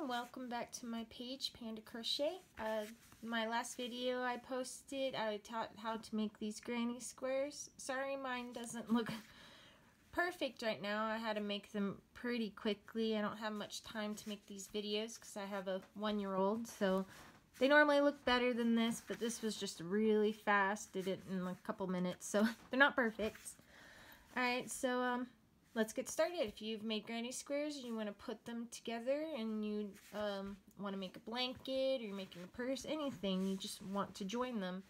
and welcome back to my page, Panda Crochet. My last video I posted, I taught how to make these granny squares. Sorry mine doesn't look perfect right now. I had to make them pretty quickly. I don't have much time to make these videos because I have a 1-year-old, so they normally look better than this, but this was just really fast. Did it in a couple minutes, so they're not perfect. Alright, so let's get started. If you've made granny squares and you want to put them together and you want to make a blanket or you're making a purse, anything, you just want to join them.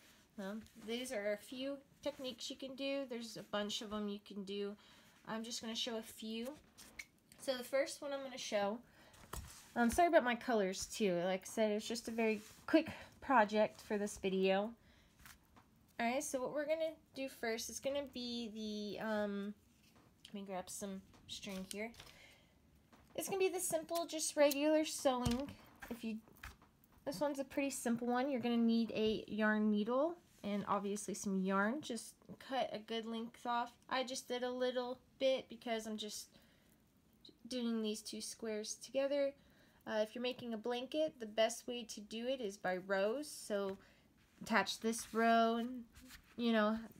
These are a few techniques you can do. There's a bunch of them you can do. I'm just going to show a few. So the first one I'm going to show, sorry about my colors too. Like I said, it's just a very quick project for this video. Alright, so what we're going to do first is going to be the, let me grab some string here. It's going to be the simple, just regular sewing. This one's a pretty simple one. You're going to need a yarn needle and obviously some yarn. Just cut a good length off. I just did a little bit because I'm just doing these two squares together. If you're making a blanket, the best way to do it is by rows. So attach this row and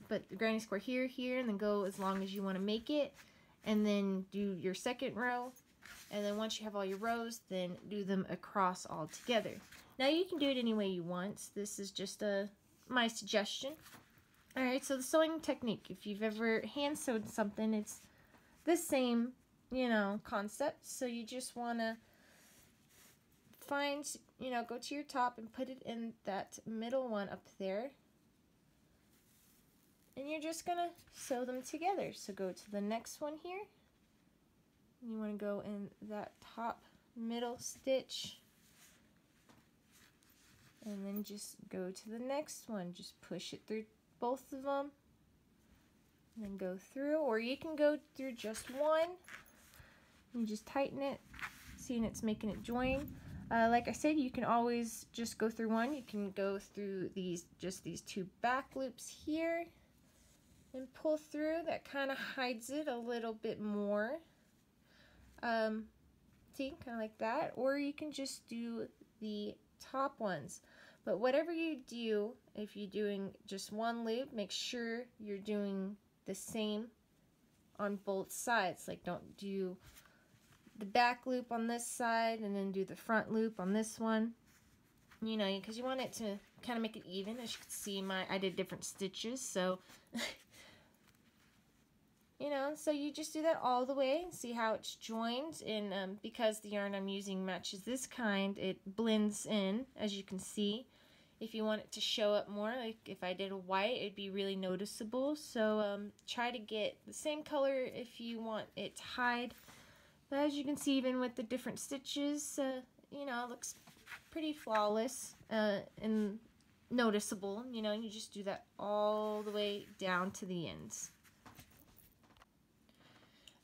put the granny square here, and then go as long as you want to make it, and then do your second row, and then once you have all your rows, then do them across all together. Now you can do it any way you want. This is just my suggestion. Alright, so the sewing technique, if you've ever hand sewed something, it's the same, concept. So you just want to find, go to your top and put it in that middle one up there. And you're just going to sew them together. So go to the next one here. You want to go in that top middle stitch. And then just go to the next one. Just push it through both of them. And then go through. Or you can go through just one. And just tighten it. Seeing it's making it join. Like I said, you can always just go through one. You can go through these two back loops here and pull through. That kind of hides it a little bit more. See, kind of like that. Or you can just do the top ones. But whatever you do, if you're doing just one loop, make sure you're doing the same on both sides. Like, don't do the back loop on this side and then do the front loop on this one, because you want it to kind of make it even. As you can see, I did different stitches, so so you just do that all the way and see how it's joined. And because the yarn I'm using matches this kind, it blends in, as you can see. If you want it to show up more, like if I did a white, it'd be really noticeable. So try to get the same color if you want it to hide. But as you can see, even with the different stitches, it looks pretty flawless and noticeable. You just do that all the way down to the ends.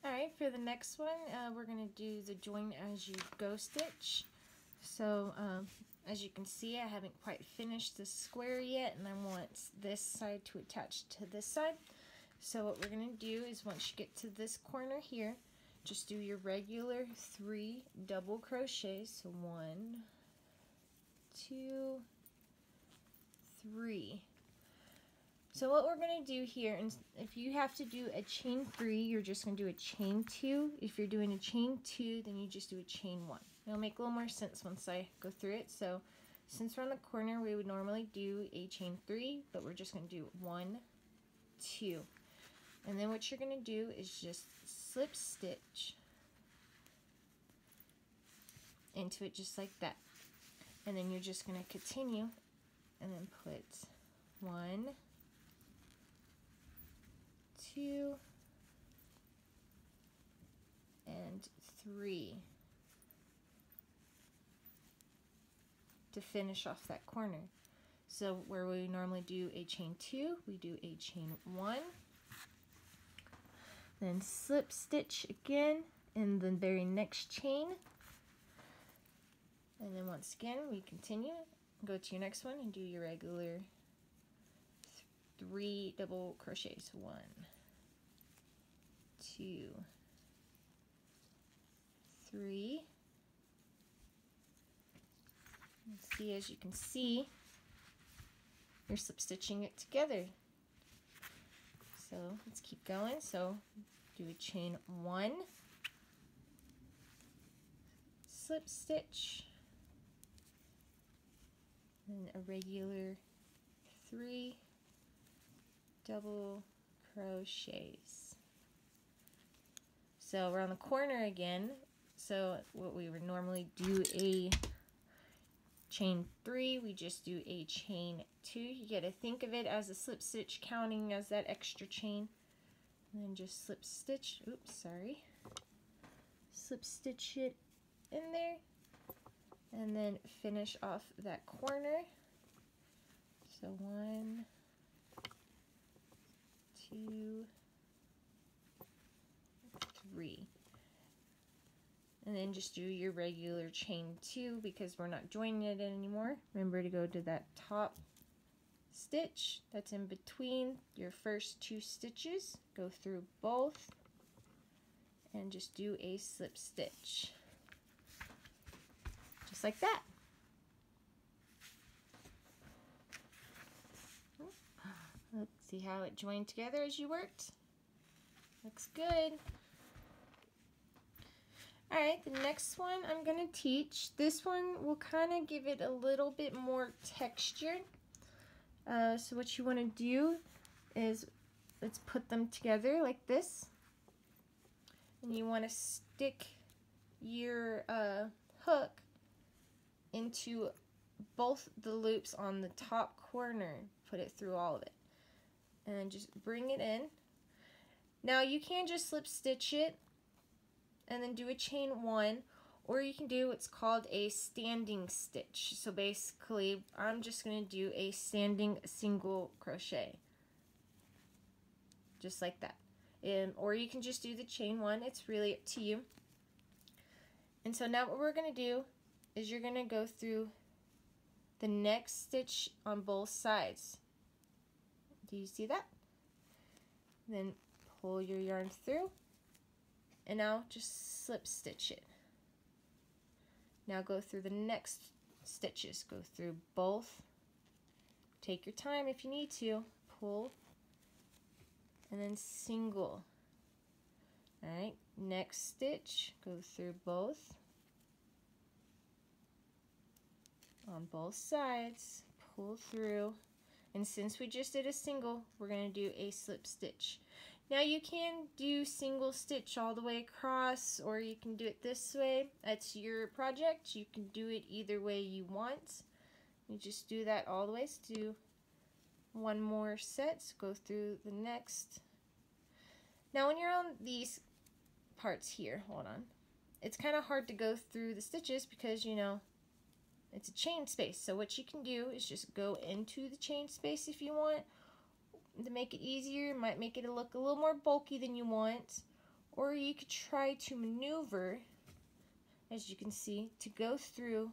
Alright, for the next one, we're going to do the join as you go stitch. So, as you can see, I haven't quite finished the square yet, and I want this side to attach to this side. So what we're going to do is once you get to this corner here, just do your regular 3 double crochets. So 1, 2, 3. So what we're going to do here, and if you have to do a chain 3, you're just going to do a chain 2. If you're doing a chain 2, then you just do a chain 1. It'll make a little more sense once I go through it. So since we're on the corner, we would normally do a chain 3, but we're just going to do 1, 2. And then what you're going to do is just slip stitch into it just like that. And then you're just going to continue and then put 1, 2, and 3 to finish off that corner. So where we normally do a chain 2, we do a chain 1, then slip stitch again in the very next chain, and then once again we continue, go to your next one and do your regular 3 double crochets. 1, 2, 3, see, as you can see, you're slip stitching it together. So let's keep going. So do a chain 1, slip stitch, and a regular 3 double crochets. So around the corner again, so what we would normally do a chain 3, we just do a chain 2. You got to think of it as a slip stitch, counting as that extra chain, and then just slip stitch, slip stitch it in there, and then finish off that corner. So 1, 2, 3. And then just do your regular chain 2 because we're not joining it anymore. Remember to go to that top stitch that's in between your first 2 stitches. Go through both and just do a slip stitch. Just like that. Let's see how it joined together as you worked. Looks good. Alright, the next one I'm going to teach. This one will kind of give it a little bit more texture. So what you want to do is, let's put them together like this. And you want to stick your hook into both the loops on the top corner. Put it through all of it. And just bring it in. Now you can just slip stitch it and then do a chain 1, or you can do what's called a standing stitch. So basically, I'm just going to do a standing single crochet. Just like that. Or you can just do the chain 1. It's really up to you. And so now what we're going to do is you're going to go through the next stitch on both sides. Do you see that? Then pull your yarn through, and now just slip stitch it. Now go through the next stitches. Go through both. Take your time if you need to. Pull, and then single. Alright, next stitch, go through both. On both sides, pull through. And since we just did a single, we're going to do a slip stitch. Now you can do single stitch all the way across, or you can do it this way. That's your project. You can do it either way you want. You just do that all the way. Let's do one more set. So go through the next. Now when you're on these parts here, hold on. It's kind of hard to go through the stitches because, you know, it's a chain space. So what you can do is just go into the chain space if you want. To make it easier, it might make it look a little more bulky than you want. Or you could try to maneuver, as you can see, to go through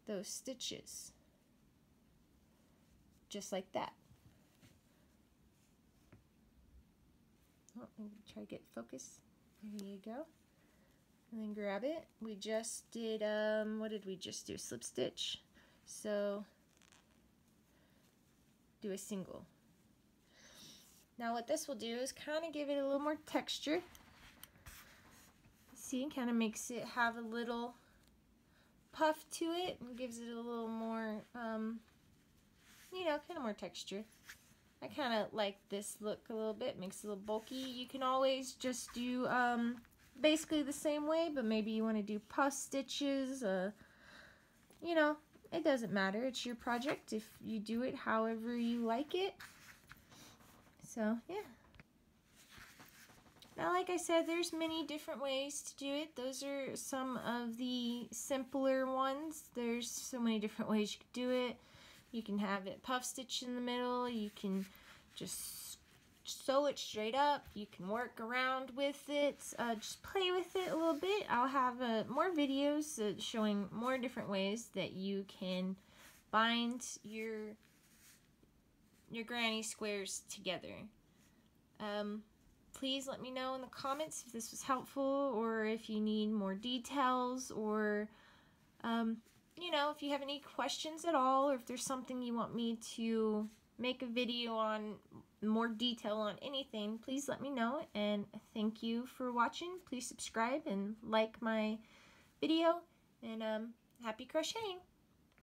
those stitches. Just like that. Oh, let me try to get focus. There you go. And then grab it. We just did, what did we just do? Slip stitch. So, do a single. Now what this will do is kind of give it a little more texture. See, kind of makes it have a little puff to it and gives it a little more, you know, kind of more texture. I kind of like this look a little bit. Makes it a little bulky. You can always just do basically the same way, but maybe you want to do puff stitches. You know, it doesn't matter. It's your project. If you do it however you like it. So, yeah. Now, like I said, there's many different ways to do it. Those are some of the simpler ones. There's so many different ways you could do it. You can have it puff stitch in the middle. You can just sew it straight up. You can work around with it. Just play with it a little bit. I'll have more videos showing more different ways that you can bind your granny squares together. Please let me know in the comments if this was helpful, or if you need more details, or you know, if you have any questions at all, or if there's something you want me to make a video on, more detail on anything, please let me know. And thank you for watching. Please subscribe and like my video, and happy crocheting.